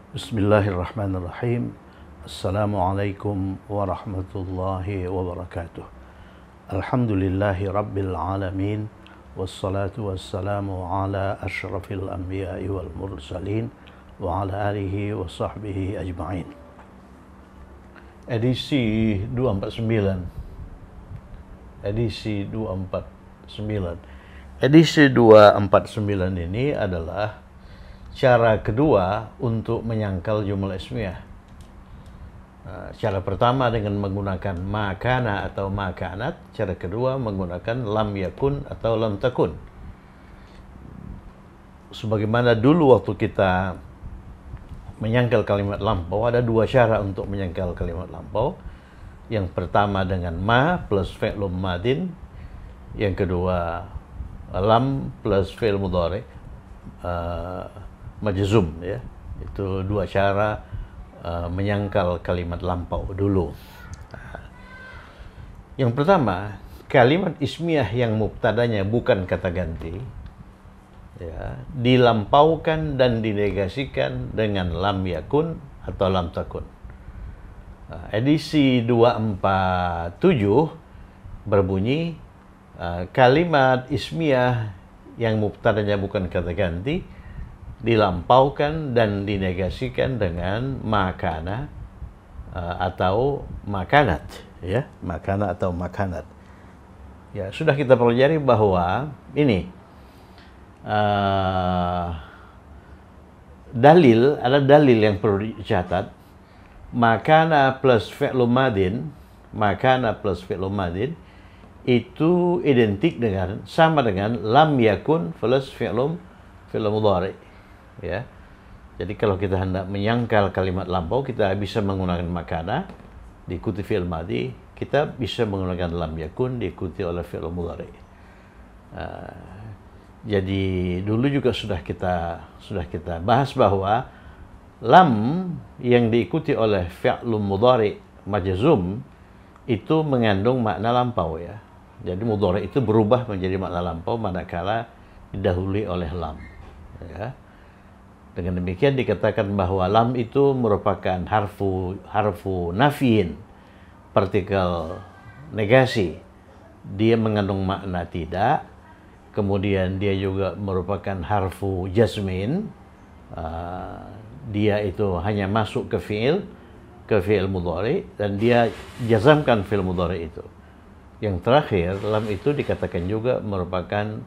Bismillahirrahmanirrahim. Assalamualaikum warahmatullahi wabarakatuh. Alhamdulillahi rabbil alamin. Wassalatu wassalamu ala ashrafil anbiya'i wal mursalin wa ala alihi wa sahbihi ajma'in. Edisi 249. Edisi 249. Edisi 249 ini adalah cara kedua untuk menyangkal jumlah ismiyah. Cara pertama dengan menggunakan makana atau makanat. Cara kedua menggunakan lam yakun atau lam takun. Sebagaimana dulu waktu kita menyangkal kalimat lampau, ada dua cara untuk menyangkal kalimat lampau. Yang pertama dengan ma plus fi'lum madin. Yang kedua lam plus fi'l mudhari majzum, ya. Itu dua cara menyangkal kalimat lampau dulu. Yang pertama, kalimat ismiyah yang mubtadanya bukan kata ganti, ya, dilampaukan dan dinegasikan dengan lam yakun atau lam takun. Edisi 247 berbunyi kalimat ismiyah yang mubtadanya bukan kata ganti dilampaukan dan dinegasikan dengan makana atau makanat, ya, makana atau makanat. Ya, sudah kita pelajari bahwa ini ada dalil yang perlu dicatat. Makana plus fi'lum madin, makana plus fi'lum madin itu identik dengan, sama dengan lam yakun plus fi'lum mudhari. Ya, jadi kalau kita hendak menyangkal kalimat lampau, kita bisa menggunakan makana diikuti fi'il madhi, kita bisa menggunakan lam yakun diikuti oleh fi'il mudhari. Jadi dulu juga sudah kita bahas bahwa lam yang diikuti oleh fi'il mudhari majzum itu mengandung makna lampau, ya. Jadi mudhari itu berubah menjadi makna lampau manakala didahului oleh lam, ya. Dengan demikian dikatakan bahwa lam itu merupakan harfu nafiin, partikel negasi. Dia mengandung makna tidak. Kemudian dia juga merupakan harfu jazmin. Dia itu hanya masuk ke fi'il mudhari dan dia jazamkan fi'il mudhari itu. Yang terakhir, lam itu dikatakan juga merupakan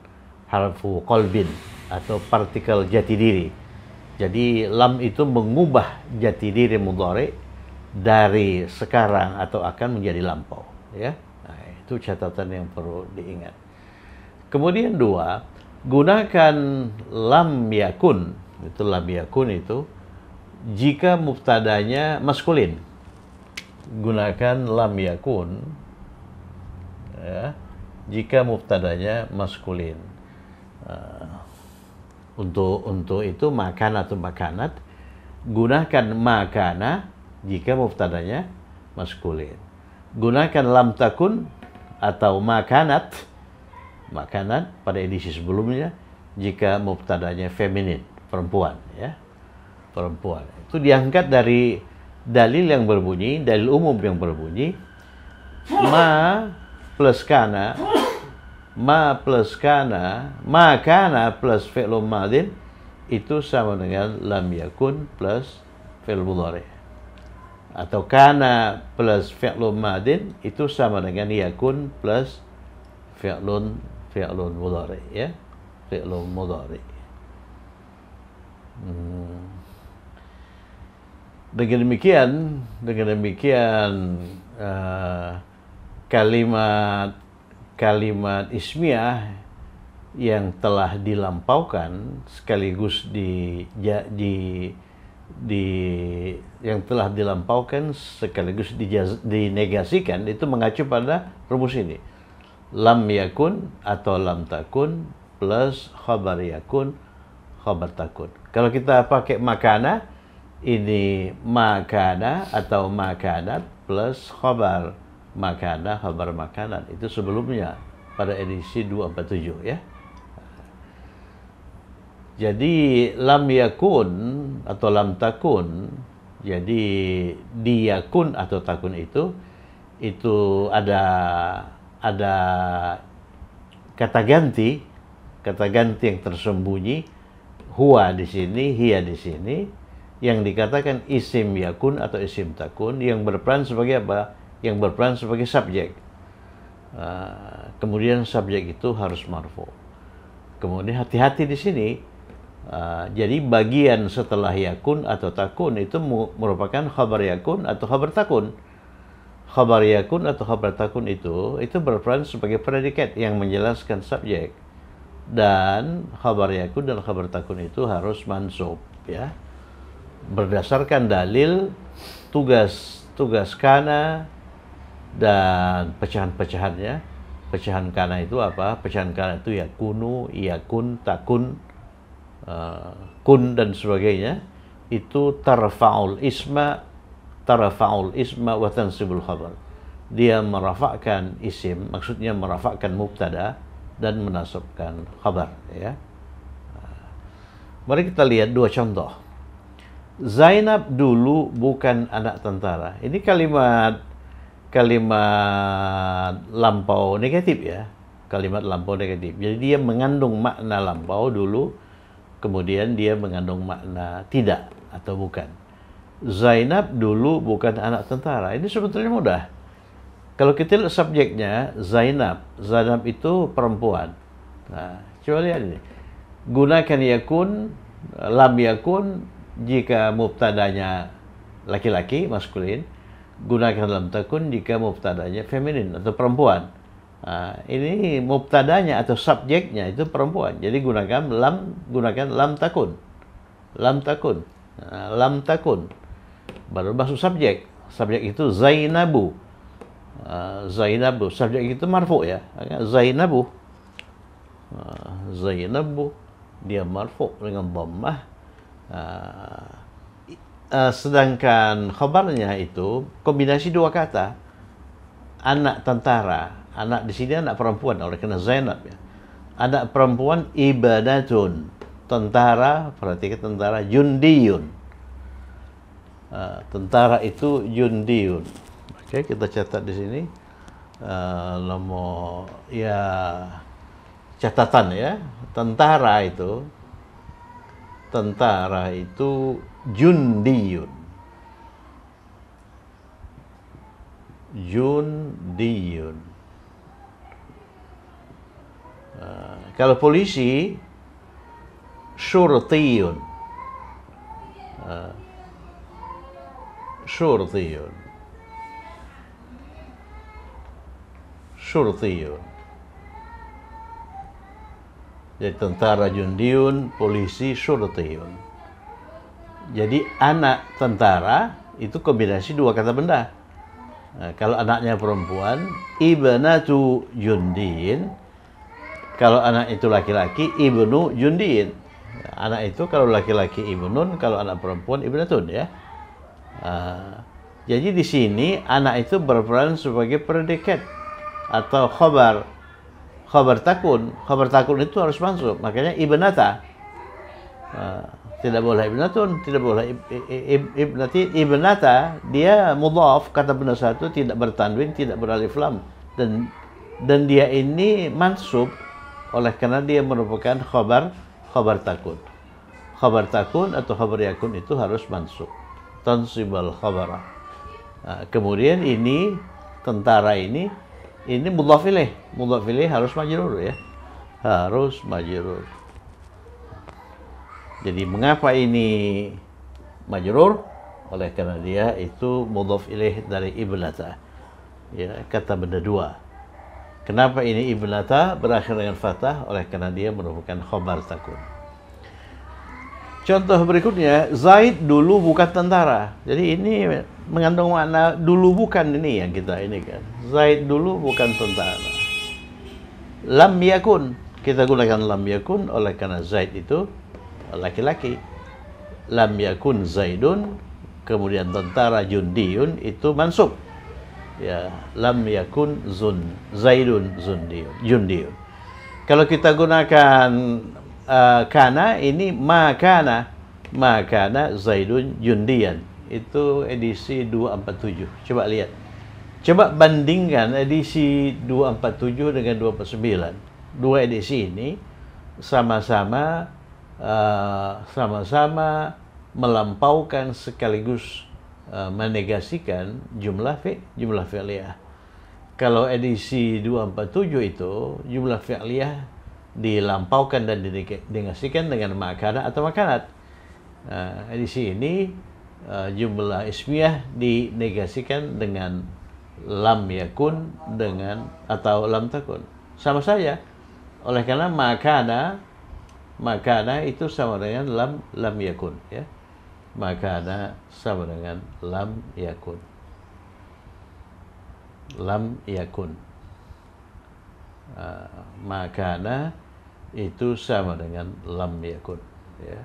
harfu qalbin atau partikel jati diri. Jadi lam itu mengubah jati diri mudhari dari sekarang atau akan menjadi lampau, ya. Nah, itu catatan yang perlu diingat. Kemudian dua, gunakan lam yakun. Itu lam yakun itu jika mubtadanya maskulin. Gunakan lam yakun, ya, jika mubtadanya maskulin. Untuk itu makana atau makanat, gunakan makana jika mubtadanya maskulin. Gunakan lam takun atau makanat pada edisi sebelumnya jika mubtadanya feminin, perempuan, ya. Perempuan. Itu diangkat dari dalil umum yang berbunyi ma plus kana, makana plus fi'lum madin itu sama dengan lam yakun plus fi'l mudhari. Atau kana plus fi'lum madin itu sama dengan yakun plus fi'lun mudhari, ya. Fi'lun mudhari. Dengan demikian kalimat ismiyah yang telah dilampaukan sekaligus dinegasikan itu mengacu pada rumus ini. Lam yakun atau lam takun plus khabar yakun, khabar takun. Kalau kita pakai makana, ini makana atau makanat plus khabar makana, khabar makanat. Itu sebelumnya pada edisi 247, ya. Jadi lam yakun atau lam takun, jadi diyakun atau takun itu ada kata ganti yang tersembunyi, huwa di sini, hiya di sini, yang dikatakan isim yakun atau isim takun yang berperan sebagai apa? Yang berperan sebagai subjek. Kemudian subjek itu harus marfu. Kemudian hati-hati di sini. Jadi bagian setelah yakun atau takun itu merupakan khabar yakun atau khabar takun. Khabar yakun atau khabar takun itu berperan sebagai predikat yang menjelaskan subjek. Dan khabar yakun dan khabar takun itu harus mansub, ya. Berdasarkan dalil tugas kana dan pecahan-pecahannya. Pecahan kana itu apa? Pecahan kana itu yakunu, yakun, takun, kun dan sebagainya. Itu tarfa'ul isma wa tansibul khabar. Dia merafakkan isim, maksudnya merafakkan mubtada dan menasabkan khabar, ya. Mari kita lihat dua contoh. Zainab dulu bukan anak tentara. Ini kalimat lampau negatif, ya. Kalimat lampau negatif. Jadi dia mengandung makna lampau dulu, kemudian dia mengandung makna tidak atau bukan. Zainab dulu bukan anak tentara. Ini sebetulnya mudah. Kalau kita lihat subjeknya, Zainab itu perempuan. Nah, coba lihat ini. Gunakan yakun, lam yakun jika mubtadanya laki-laki, maskulin. Gunakan lam takun jika mubtadanya feminin atau perempuan. Ini mubtadanya atau subjeknya itu perempuan. Jadi gunakan lam takun. Lam takun. Lam takun. Baru masuk subjek. Subjek itu Zainabu. Zainabu. Subjek itu marfu, ya. Zainabu. Zainabu. Dia marfu dengan dhammah. Sedangkan khabarnya itu kombinasi dua kata. Anak tentara. Anak di sini anak perempuan, oleh karena Zainab, ya. Anak perempuan ibadatun. Tentara, perhatikan tentara, jundiyun. Tentara itu jundiyun. Oke, kita catat di sini. Nomor, ya, catatan, ya. Tentara itu jundiyun. Jundiyun. Kalau polisi, syurtiyun. Syurtiyun. Syurtiyun. Jadi tentara jundiyun, polisi syurtiyun. Jadi anak tentara itu kombinasi dua kata benda. Kalau anaknya perempuan, ibnatu jundiyin. Kalau anak itu laki-laki, ibnu jundiyin. Anak itu kalau laki-laki ibnun, kalau anak perempuan ibnatun, ya. Jadi di sini anak itu berperan sebagai predikat atau khabar takun. Khabar takun itu harus masuk. Makanya ibnata. Tidak boleh ibnatun, tidak boleh ibnati. Ibnata dia mudhaf, kata benda satu, tidak bertanwin, tidak beralif lam, dan dia ini mansub oleh karena dia merupakan khabar takun. Khabar takun atau khabar yakun itu harus mansub. Tansibal khabara. Kemudian ini tentara ini mudhaf ilaih. Mudhaf ilaih harus majrur, ya. Harus majrur. Jadi mengapa ini majrur? Oleh karena dia itu mudhaf ilaih dari ibnata. Ya, kata benda dua. Kenapa ini ibnata berakhir dengan fathah? Oleh karena dia merupakan khabar takun. Contoh berikutnya, Zaid dulu bukan tentara. Jadi ini mengandung makna dulu bukan, ini yang kita ini kan. Zaid dulu bukan tentara. Lam yakun. Kita gunakan lam yakun oleh karena Zaid itu laki-laki. Lam yakun Zaidun, kemudian tentara jundiyun itu mansub. Ya, lam yakun Zaidun jundiyun. Kalau kita gunakan kana ini makana Zaidun jundian. Itu edisi 247. Coba lihat. Coba bandingkan edisi 247 dengan 249. Dua edisi ini sama-sama melampaukan sekaligus menegasikan jumlah fi'liyah. Kalau edisi 247 itu jumlah fi'liyah dilampaukan dan dinegasikan dengan makana atau makanat. Edisi ini jumlah ismiyah dinegasikan dengan lam yakun dengan atau lam takun. Sama saja. Oleh karena makana itu sama dengan lam yakun, ya. Makana sama dengan lam yakun. Lam yakun. Makana itu sama dengan lam yakun, ya.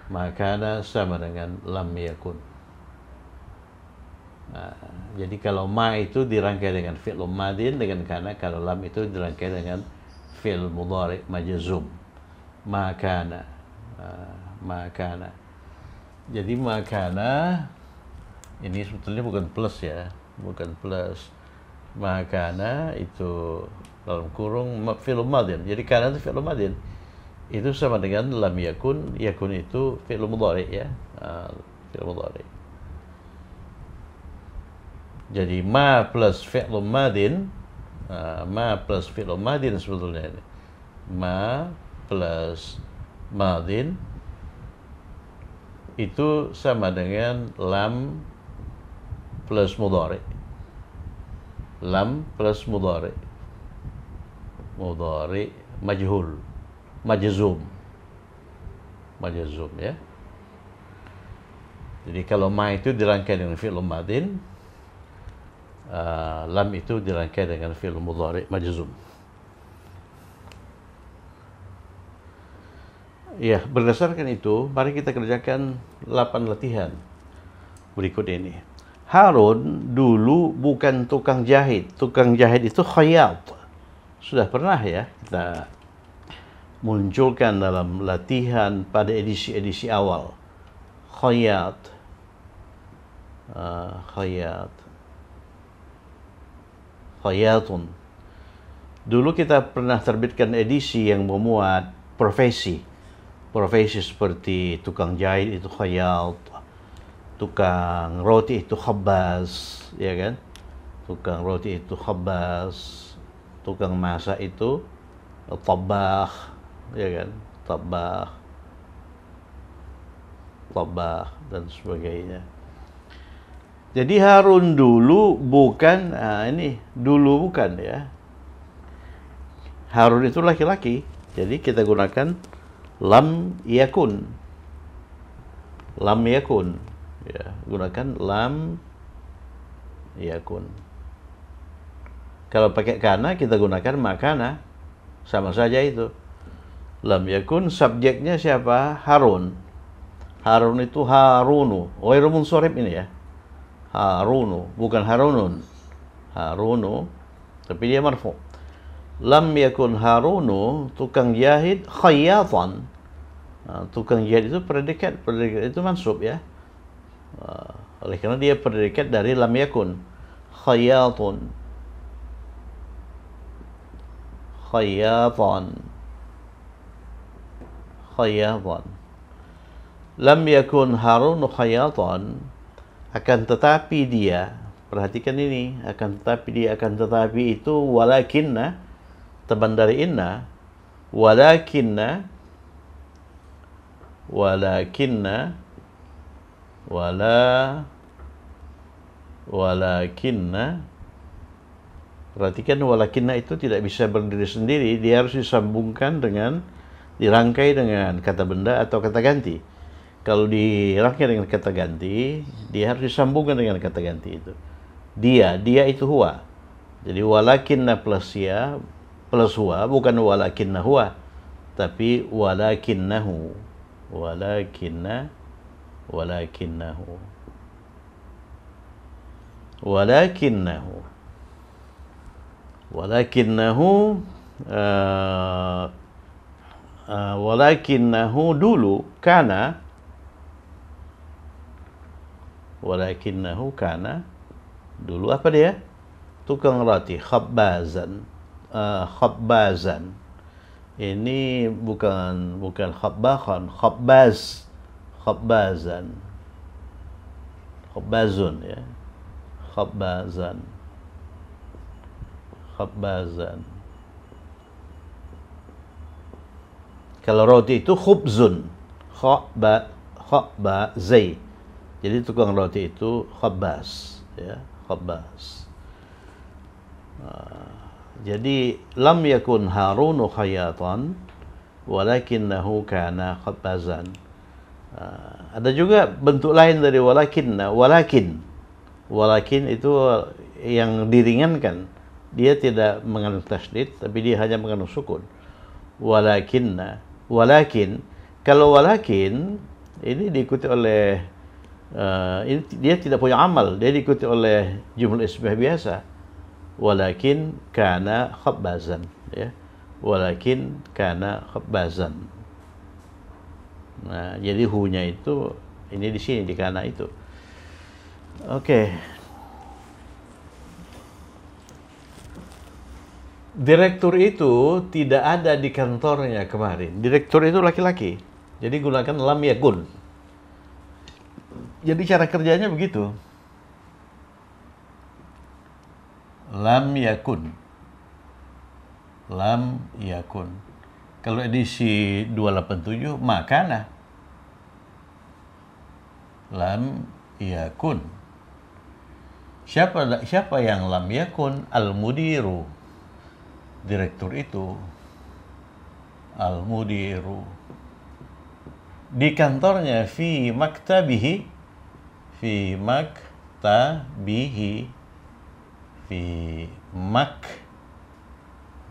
Makana sama dengan lam yakun. Jadi kalau ma itu dirangkai dengan fi'l madin dengan kana, kalau lam itu dirangkai dengan fi'l mudhari majzum. Makana. Makana. Jadi makana ini sebetulnya bukan plus, ya, bukan plus. Makana itu dalam kurung fi'l madin. Jadi kana itu fi'l madin. Itu sama dengan lam yakun. Yakun itu fi'l mudhari, ya. Fi'l mudhari. Jadi ma plus fi'l madin, ma plus fi'l madin sebetulnya ini. Ma plus madin itu sama dengan lam plus mudhari. Lam plus mudhari. Mudhari majhul. Majzum. Majzum, ya. Jadi kalau ma itu dirangkai dengan fi'l madin, lam itu dirangkai dengan fi'l mudhari majzum. Ya, berdasarkan itu, mari kita kerjakan 8 latihan berikut ini. Harun dulu bukan tukang jahit. Tukang jahit itu khayyat. Sudah pernah, ya, kita munculkan dalam latihan pada edisi-edisi awal. Khayyat. Khayyat. Khayyatun. Dulu kita pernah terbitkan edisi yang memuat profesi. Profesi seperti tukang jahit itu khayyat, tukang roti itu khabbaz, ya kan? Tukang roti itu khabbaz, tukang masak itu tabbakh, ya kan? Tabbakh dan sebagainya. Jadi Harun dulu bukan, ini dulu bukan, ya. Harun itu laki-laki, jadi kita gunakan lam yakun. Lam yakun, ya, gunakan lam yakun. Kalau pakai kana kita gunakan makana, sama saja itu. Lam yakun subjeknya siapa? Harun. Harun itu Harunu. Ghairu munsharif ini, ya. Harunu, bukan Harunun. Harunu, tapi dia marfu. Lam yakun Harunu tukang jahit khayyatan. Tukang jahit itu predikat itu mansub, ya. Oleh karena dia predikat dari lam yakun. Khayyatun. Khayyatan. Khayyatan. Lam yakun Harun khayyatan, akan tetapi dia, perhatikan ini, akan tetapi itu walakinna, teman dari inna, walakinna, perhatikan walakinna itu tidak bisa berdiri sendiri, dia harus disambungkan dengan, dirangkai dengan kata benda atau kata ganti. Kalau dirangkai dengan kata ganti, dia harus disambungkan dengan kata ganti itu. Dia itu huwa. Jadi walakinna plus ya plus huwa, bukan walakinna huwa, tapi walakinnahu. Walakinnahu. walakinnahu dulu kana, walakinnahu kana dulu apa dia? Tukang roti, khabbazan. Khabbazan. Ini bukan khabbakhan, khabbaz. Khabbazan. Khabbazun ya. Khabbazan. Khabbazan. Kalau roti itu khubzun. Khabbazai. Jadi tukang roti itu khabbaz ya, khabbaz. Jadi lam yakun Harunu khayatan walakinnahu kana khabbazan. Ada juga bentuk lain dari walakinna, walakin. Walakin itu yang diringankan. Dia tidak mengandung tasydid, tapi dia hanya mengandung sukun. Walakinna, walakin. Kalau walakin ini diikuti oleh ini dia tidak punya amal, dia diikuti oleh jumlah ismiyah biasa. Walakin kana khabbazan ya. Walakin kana khabbazan. Nah, jadi hu-nya itu ini di sini di kana itu. Oke. Direktur itu tidak ada di kantornya kemarin. Direktur itu laki-laki. Jadi gunakan lam yakun. Jadi cara kerjanya begitu. Lam yakun. Lam yakun. Kalau edisi 287 makana. Lam yakun. Siapa yang lam yakun? Al-mudiru. Direktur itu. Al-mudiru. Di kantornya fi maktabihi. Fi maktabihi. Fi mak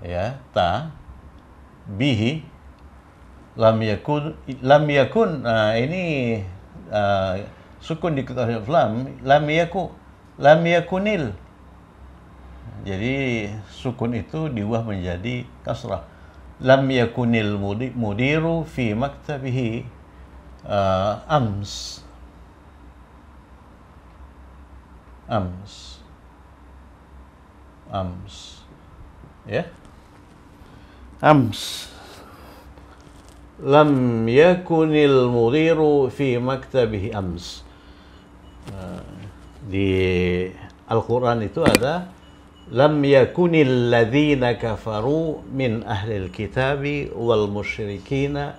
ya ta bihi lam yakun ini sukun dikutuk alif lam yakunil. Jadi sukun itu diubah menjadi kasrah. Lam yakunil mudiru fi maktabihi ams. Ya. Ams. Lam yakunil mudiru fi maktabihi ams. Di Al-Quran itu ada lam yakunil ladzina kafaru min ahlil kitabi wal musyrikina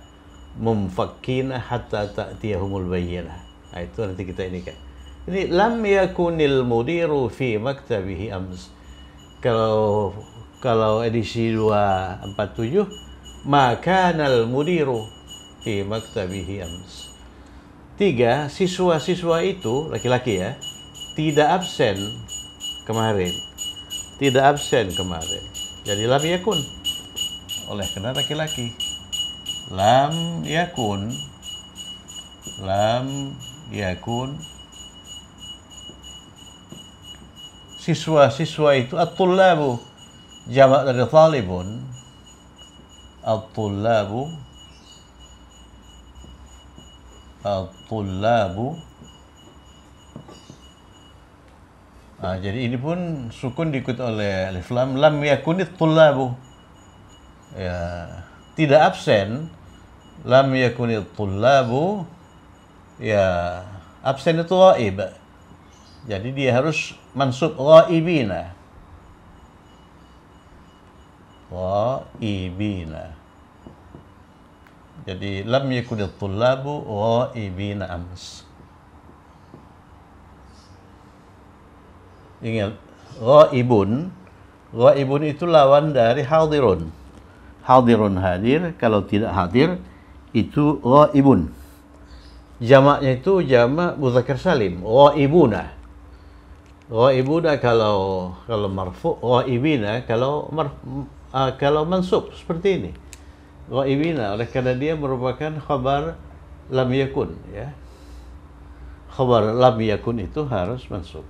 mumfakkina hatta ta'tiyahumul bayyinah. Nah, itu nanti kita ini kan. Ini lam yakunil mudiru fi maktabihi ams. Kalau edisi 247 makanal mudiru fi maktabihi ams. 3, siswa-siswa itu laki-laki ya, tidak absen kemarin. Tidak absen kemarin. Jadi lam yakun. Oleh karena laki-laki. Lam yakun. Lam yakun. Siswa-siswa itu at-tullabu, jamak dari talibun. At-tullabu. At-tullabu. Nah, jadi ini pun sukun diikut oleh alif lam. Lam yakunit tullabu. Ya, tidak absen. Lam yakunit tullabu. Ya, absen itu ghaib. Jadi dia harus mansub ghaibina. Ghaibina. Jadi lam yakunit tullabu ghaibina ams. Ingat, ghaibun. Ghaibun itu lawan dari hadirun. Hadirun hadir, kalau tidak hadir itu ghaibun. Jamaknya itu jamak mudzakkar salim, ghaibuna. Ghaibuna kalau marfu, ghaibina kalau mansub seperti ini. Ghaibina oleh karena dia merupakan khabar lam yakun ya. Khabar lam yakun itu harus mansub.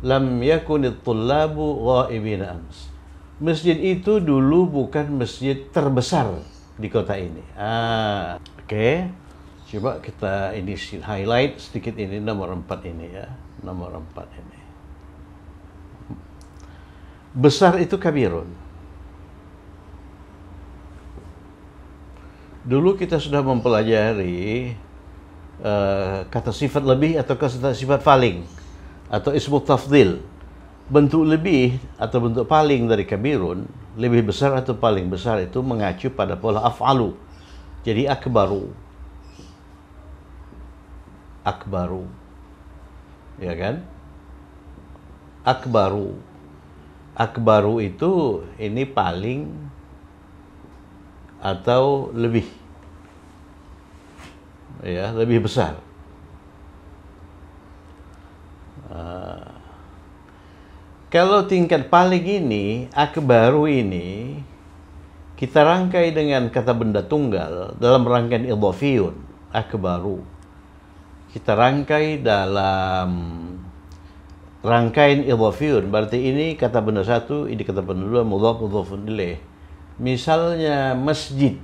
Lam yakunit tullabu ghaibina ams. Masjid itu dulu bukan masjid terbesar di kota ini. Oke. Coba kita ini highlight sedikit ini nomor 4 ini ya. Nomor 4 ini. Besar itu kabirun. Dulu kita sudah mempelajari kata sifat lebih atau kata sifat paling atau ismu tafdil. Bentuk lebih atau bentuk paling dari kabirun, lebih besar atau paling besar itu mengacu pada pola af'alu. Jadi akbaru. Akbaru. Ya kan? Akbaru. Akbaru itu ini paling atau lebih. Ya, lebih besar. Kalau tingkat paling ini, akbaru ini, kita rangkai dengan kata benda tunggal dalam rangkaian idhafiyun, akbaru. Kita rangkai dalam rangkaian idhafiyun, berarti ini kata benda satu, ini kata benda dua, mudhaf, mudhafun ilaih. Misalnya masjid,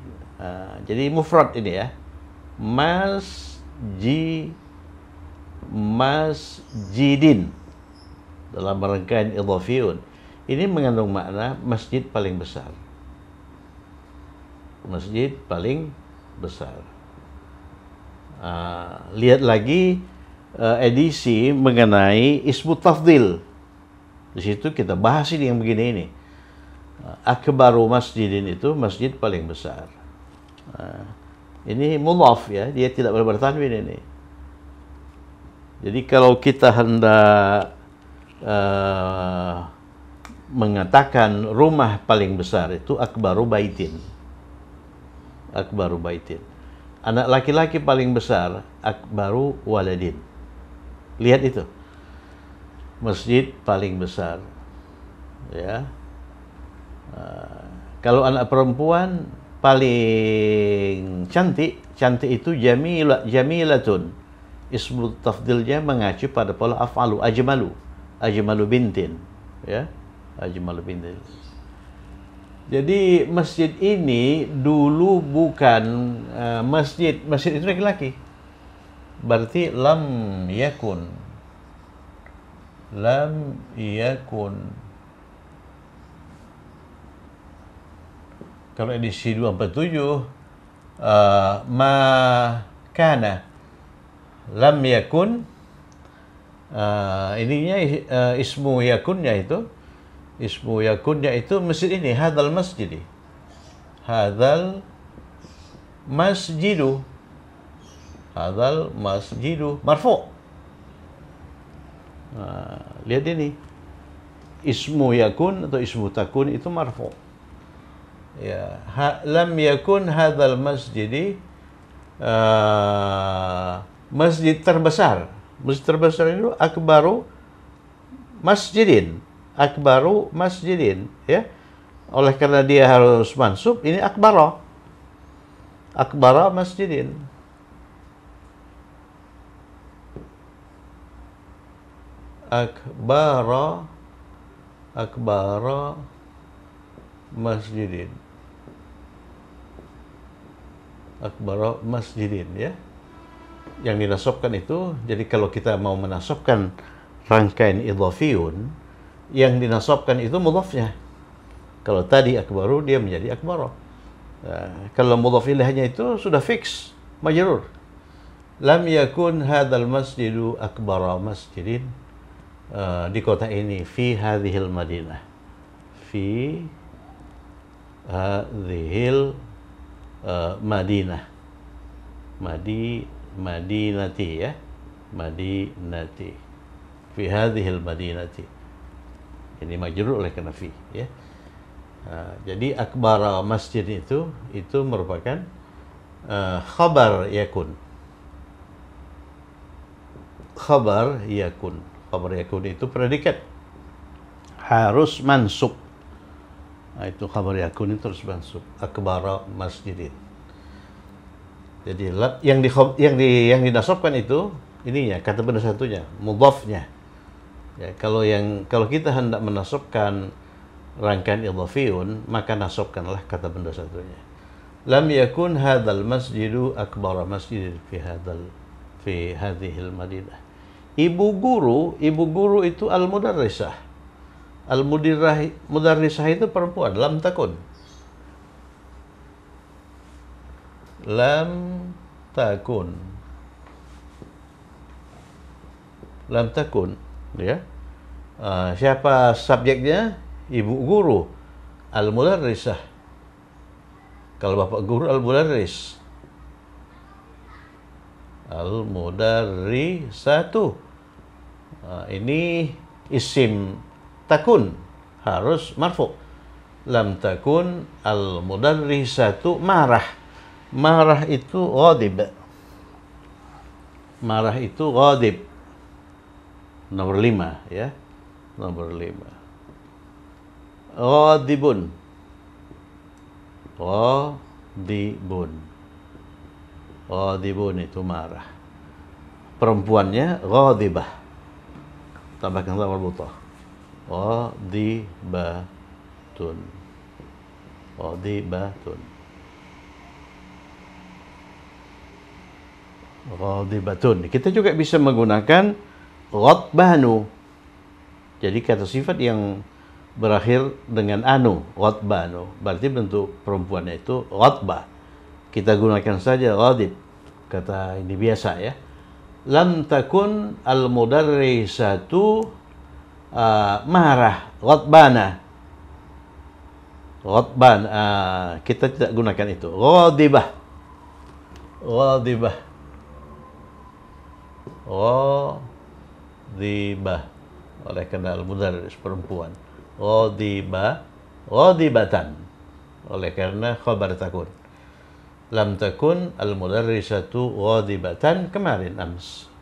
jadi mufrad ini ya, masjidin. Dalam rangkaian idhafiyun ini mengandung makna masjid paling besar. Masjid paling besar. Lihat lagi edisi mengenai ismu tafdil. Di situ kita bahas ini yang begini ini. Akbaru masjidin itu masjid paling besar. Ini mudhaf ya, dia tidak bertanwin ini. Jadi kalau kita hendak mengatakan rumah paling besar itu akbaru baitin. Akbaru baitin. Anak laki-laki paling besar akbaru waladin. Lihat itu. Masjid paling besar. Ya. Kalau anak perempuan paling cantik, cantik itu jamilatun. Ismu tafdilnya mengacu pada pola af'alu, ajmalu bintin, ya, ajmalu bintin. Jadi masjid ini dulu bukan masjid itu laki-laki. Berarti lam yakun. Kalau edisi 247 ma kana lam yakun. Ininya ismu yakunnya itu masjid ini, hadzal masjidu marfu. Lihat ini, ismu yakun atau ismu takun itu marfu. Ya, lam yakun hadzal masjidi, masjid terbesar. Masjid terbesar itu akbaru masjidin, ya. Oleh karena dia harus mansub, ini akbara masjidin. Akbara masjidin. Akbara masjidin, ya. Yang dinasabkan itu, jadi kalau kita mau menasabkan rangkaian idhafiyun, yang dinasabkan itu mudhafnya. Kalau tadi akbaru, dia menjadi akbara. Kalau mudhaf ilaihnya itu sudah fix, majrur. Lam yakun hadzal masjidu akbara masjidin di kota ini, fi hadhil madinah. Fi hadhil madinah. Madinati, ya, madinati, fi hadhil madinati. Ini majrur oleh karena fi, ya. Jadi akbara masjid itu merupakan khabar yakun. Khabar yakun itu predikat, harus mansub. Itu khabar yakun itu harus mansub. Akbara masjidin. Jadi yang dinasabkan itu ininya, kata benda satunya, mudhafnya. Ya, kalau kita hendak menasabkan rangkaian idhafiyun, maka nasabkanlah kata benda satunya. lam yakun hadzal masjidu akbar masjid fi hadhil madinah. Ibu guru itu al-mudarrisah. Mudarrisah itu perempuan, lam takun. Lam takun. Lam takun, ya. Siapa subjeknya? Ibu guru, al-mudarrisah. Kalau bapak guru, al-mudarris. Al-mudarrisatu. Ini isim takun, harus marfu. Lam takun al-mudarrisatu marah. Marah itu ghadib. Marah itu ghadib. Nomor 5, ya. Nomor 5. Ghadibun. Ghadibun. Ghadibun itu marah. Perempuannya ghadibah. Tambahkan sama buta. Ghadibatun. Ghadibatun. Ghadibatun. Kita juga bisa menggunakan ghadbanu. Jadi kata sifat yang berakhir dengan anu, ghadbanu. Berarti bentuk perempuannya itu ghadbah. Kita gunakan saja ghadib. Kata ini biasa, ya. Lam takun al-mudarrisatu marah, ghadbana. Ghadban, kita tidak gunakan itu. Ghadibah. Ghadibah. Ghadibah. Oleh karena al-mudarris perempuan. Ghadibah. Ghadibatan. Oleh karena khabar takun. Lam takun al-mudarrisatu ghadibatan kemarin ams.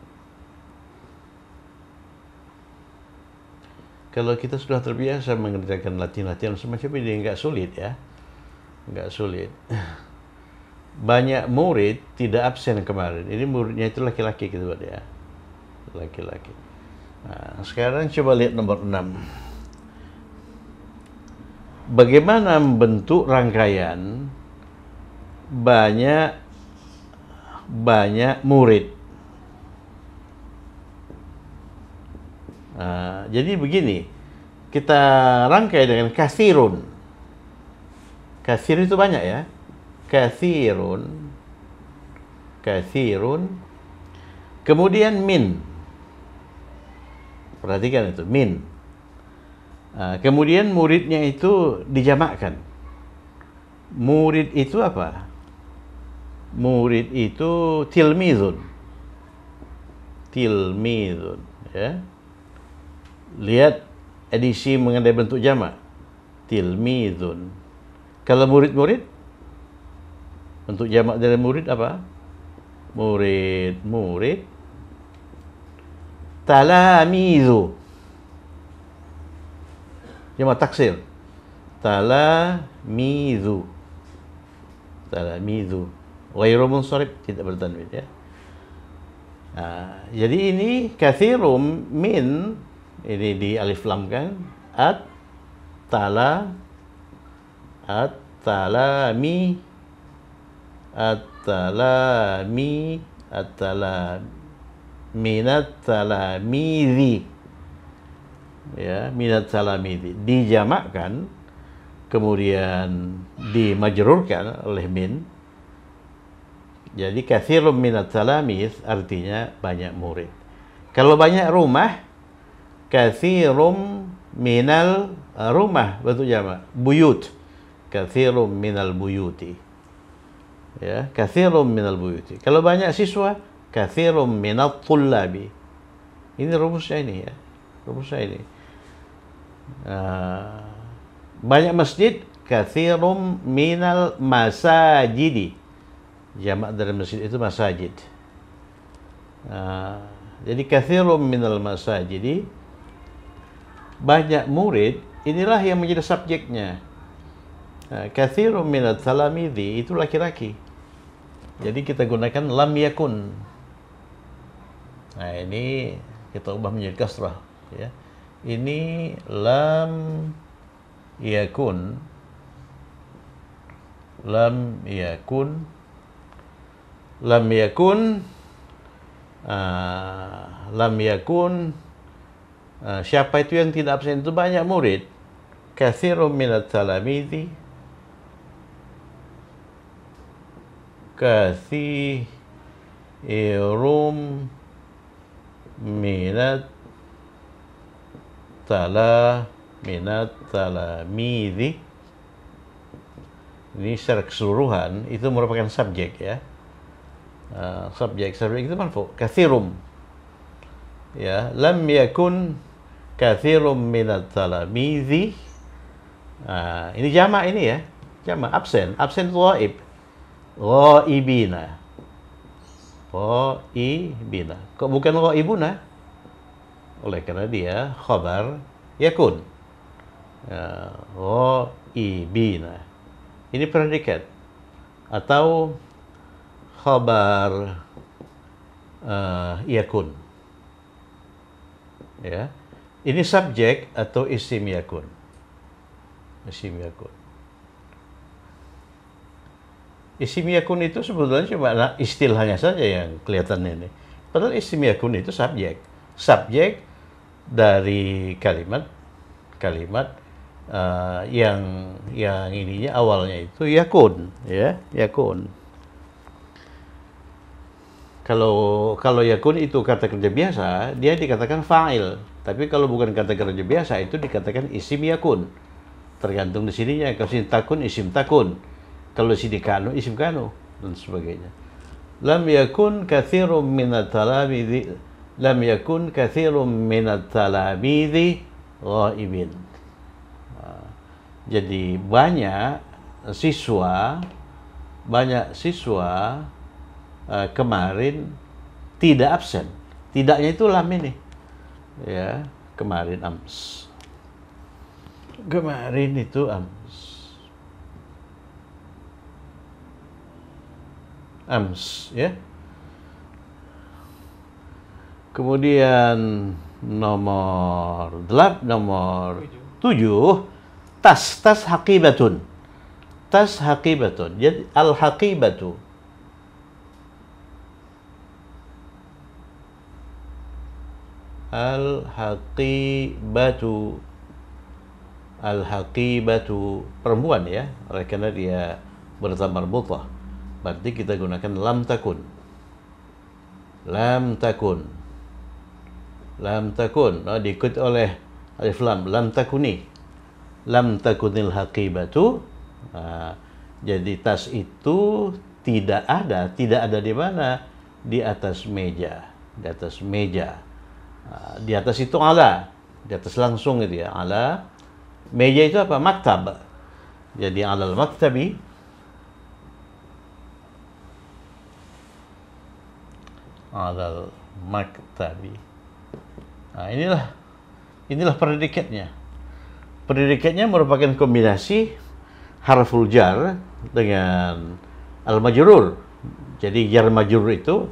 Kalau kita sudah terbiasa mengerjakan latihan-latihan semacam ini, nggak sulit, ya. Nggak sulit. Banyak murid tidak absen kemarin. Ini muridnya itu laki-laki, gitu, ya. Laki-laki. Nah, sekarang coba lihat nomor 6. Bagaimana membentuk rangkaian banyak murid. Jadi begini, kita rangkai dengan katsirun. Katsir itu banyak, ya. Katsirun. Katsirun. Kemudian min. Perhatikan itu, min. Kemudian muridnya itu dijamakkan. Murid itu apa? Murid itu tilmizun. Tilmizun, ya. Lihat edisi mengenai bentuk jamak. Tilmizun. Kalau murid-murid, bentuk jamak dari murid apa? Murid. Talamizu. Jamak taksir. Talamizu. Talamizu. Ghairu munsharif, tidak bertanwin, ya. Jadi ini katsirum min, ini di alif lam kan, at-talami minat talamizi, ya, minat talamizi dijamakkan kemudian dimajrurkan oleh min. Jadi katsirum minat talamiz artinya banyak murid. Kalau banyak rumah, katsirum minal rumah, bentuk jamak. Buyut. Katsirum minal buyuti. Ya, katsirum minal buyuti. Kalau banyak siswa, katsirum minat tullabi. Ini rumusnya ini, ya. Rumusnya ini. Banyak masjid, katsirum minal masajidi. Jamak dari masjid itu masajid. Jadi katsirum minal masajidi, banyak murid, inilah yang menjadi subjeknya. Katsirum minat talamidhi itu laki-laki. Jadi kita gunakan lam yakun. Nah, ini kita ubah menjadi kasrah, ya. Ini lam yakun lam yakun, lam yakun, lam yakun, siapa itu yang tidak absen? Itu banyak murid. Katsirun minat talamidhi, katsirum minat talamidhi. Ini secara keseluruhan itu merupakan subjek ya. Subjek itu marfu. Katsirum. Ya, lam yakun katsirum minat talamidhi. Ini jamak ini ya. Jamak absen. Absen itu ghaib. Ghaibina. Ghaibina. Kok bukan ghaibuna? Oleh karena dia khabar yakun. Ghaibina. Ini predikat atau khabar yakun. Ya. Ini subjek atau isim yakun. Isim yakun. Isim yakun itu sebetulnya cuma istilahnya saja yang kelihatan ini. Padahal isim yakun itu subjek. Subjek dari kalimat yang ininya awalnya itu yakun, ya, yakun. Kalau yakun itu kata kerja biasa, dia dikatakan fa'il. Tapi kalau bukan kata kerja biasa itu dikatakan isim yakun. Tergantung di sininya. Kalau sini takun, isim takun. Kalau sini kanu, isim kanu, dan sebagainya. Lam yakun katsirum minat talamidhi, lam yakun katsirum minat talamidhi ghaibin. Jadi banyak siswa kemarin tidak absen. Tidaknya itu lam ini. Ya, kemarin ams. Kemarin itu ams. Ams, ya. Kemudian nomor 7, tas haqibatun. Tas haqibatun. Jadi al-haqibatu. Al-haqibatu. Al-haqibatu perempuan ya, oleh karena dia bertambah marbutah. Berarti kita gunakan lam takun. Lam takun. Lam takun. Diikut oleh alif lam. Lam takuni. Lam takunil haqibatu. Jadi tas itu tidak ada di mana? Di atas meja. Di atas meja. Di atas itu ala. Di atas langsung itu ya. Ala. Meja itu apa? Maktab. Jadi alal maktabi. Alal maktabi. Inilah predikatnya. Predikatnya merupakan kombinasi harful jar dengan al-majrur. Jadi jar majrur itu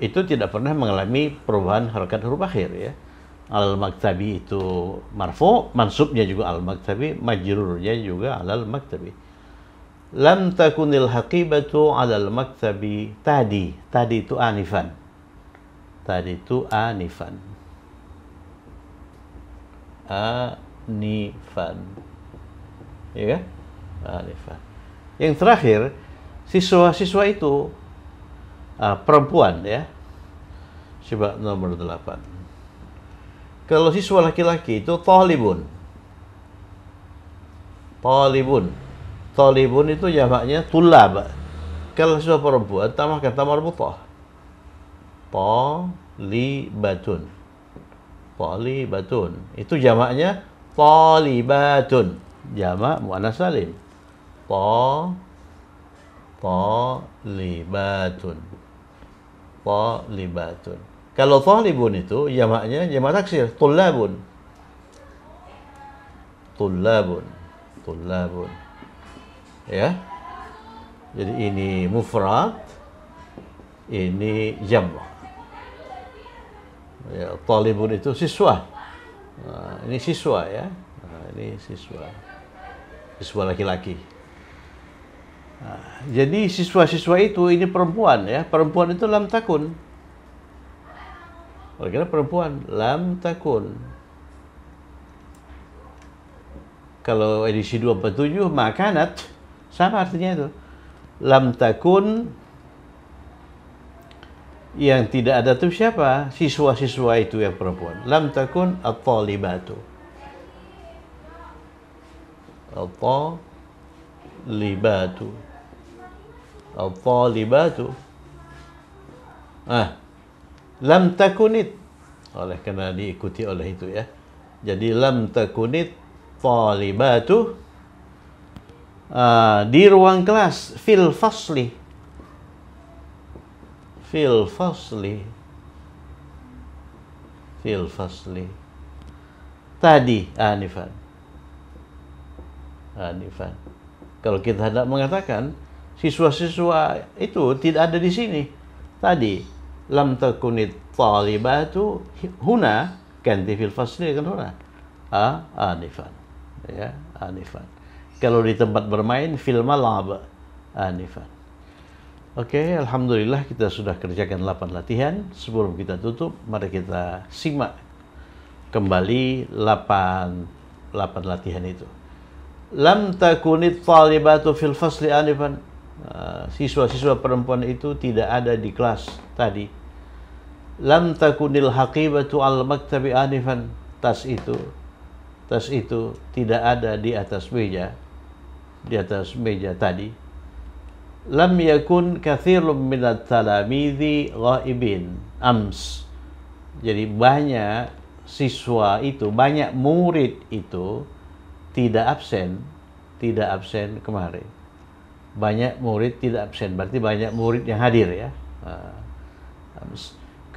tidak pernah mengalami perubahan harakat huruf akhir ya. Al-maktabi itu marfu, mansubnya juga al-maktabi, majrurnya juga al-maktabi. Lam takunil haqibatu alal maktabi tadi. Tadi itu anifan. Tadi itu anifan. Anifan. Ya kan? Anifan. Yang terakhir, siswa-siswa itu perempuan ya. Coba nomor 8. Kalau siswa laki-laki itu talibun. Talibun. Talibun itu jamaknya tulab. Kalau siswa perempuan tambahkan ta marbutah. Talibatun. Talibatun. Itu jamaknya talibatun. Jamak muannas salim. Talibatun. Talibatun. Kalau talibun itu jamaknya jamak taksir, tullabun. Tullabun. Tullabun. Ya. Jadi ini mufrad, ini jamak. Ya, talibun itu siswa. Ini siswa ya. Ini siswa. Siswa laki-laki. Jadi siswa-siswa itu ini perempuan ya, perempuan itu lam takun. Oleh karena perempuan lam takun. Kalau edisi 247 makanat sama artinya itu. Lam takun yang tidak ada tuh siapa? Siswa-siswa itu yang perempuan. Lam takun at-talibatu. At-talibatu. At-talibatu. Lam takunit. Oleh karena diikuti oleh itu ya. Jadi lam takunit talibatu di ruang kelas fil fasli. Fil fasli. Fil fasli. Tadi anifan. Anifan. Kalau kita hendak mengatakan siswa-siswa itu tidak ada di sini. Tadi lam takunit talibatu huna ganti fil fasli kan huna. Anifan. Ya, anifan. Kalau di tempat bermain fil mal'ab anifan. Oke, alhamdulillah kita sudah kerjakan 8 latihan. Sebelum kita tutup, mari kita simak kembali 8 latihan itu. Lam takunit talibatu fil fasli anifan. Siswa-siswa perempuan itu tidak ada di kelas tadi. Lam takunil haqibatu al maktabi anifan. Tas itu tidak ada di atas meja. Di atas meja tadi. Lam yakun katsirun minat talamidhi ghaibin ams. Jadi banyak siswa itu, banyak murid itu tidak absen kemarin. Banyak murid tidak absen, berarti banyak murid yang hadir ya.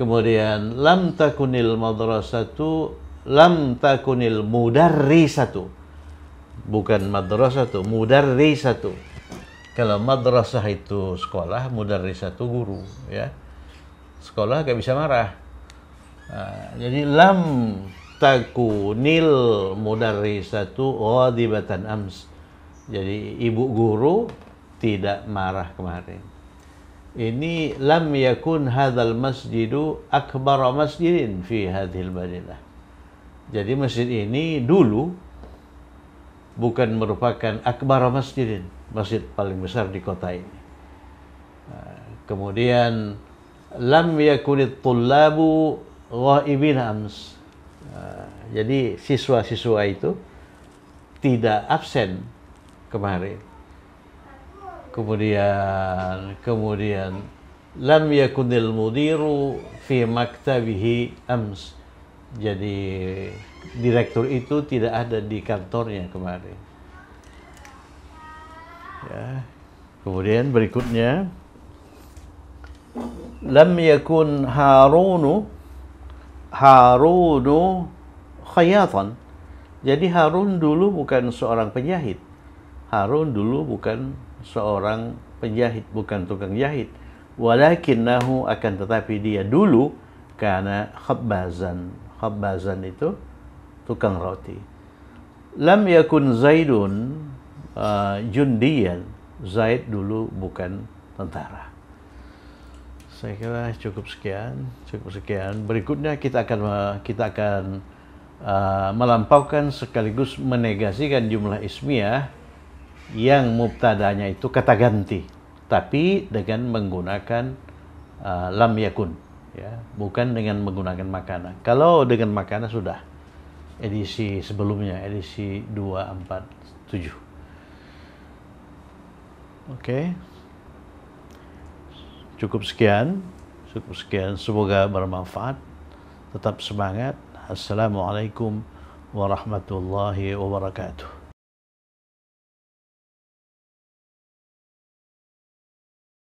Kemudian lam takunil madrasatu, lam takunil mudarrisatu. Bukan madrasatu, mudarrisatu. Kalau madrasah itu sekolah, mudarrisatu guru ya. Sekolah gak bisa marah. Jadi lam takunil mudarrisatu ghadibatan ams. Jadi ibu guru tidak marah kemarin. Ini lam yakun hadzal masjidu akbar masjidin fi hadhil madinah. Jadi masjid ini dulu bukan merupakan akbar masjidin, masjid paling besar di kota ini. Kemudian lam yakunit tullabu ghaibin ams. Jadi siswa-siswa itu tidak absen kemarin. Kemudian lam yakunil mudiru fi maktabihi ams. Jadi direktur itu tidak ada di kantornya kemarin. Ya. Kemudian berikutnya lam yakun Harunu khayatan. Jadi Harun dulu bukan seorang penjahit. Harun dulu bukan seorang penjahit, bukan tukang jahit. Walakinnahu, akan tetapi dia dulu karena khabbazan. Khabbazan itu tukang roti. Lam yakun Zaidun jundiyan. Zaid dulu bukan tentara. Saya kira cukup sekian. Berikutnya kita akan melampaukan sekaligus menegasikan jumlah ismiyah yang mubtadanya itu kata ganti, tapi dengan menggunakan lam yakun, ya, bukan dengan menggunakan makana. Kalau dengan makana sudah edisi sebelumnya, edisi 247. Oke. Cukup sekian. Semoga bermanfaat. Tetap semangat. Assalamualaikum warahmatullahi wabarakatuh.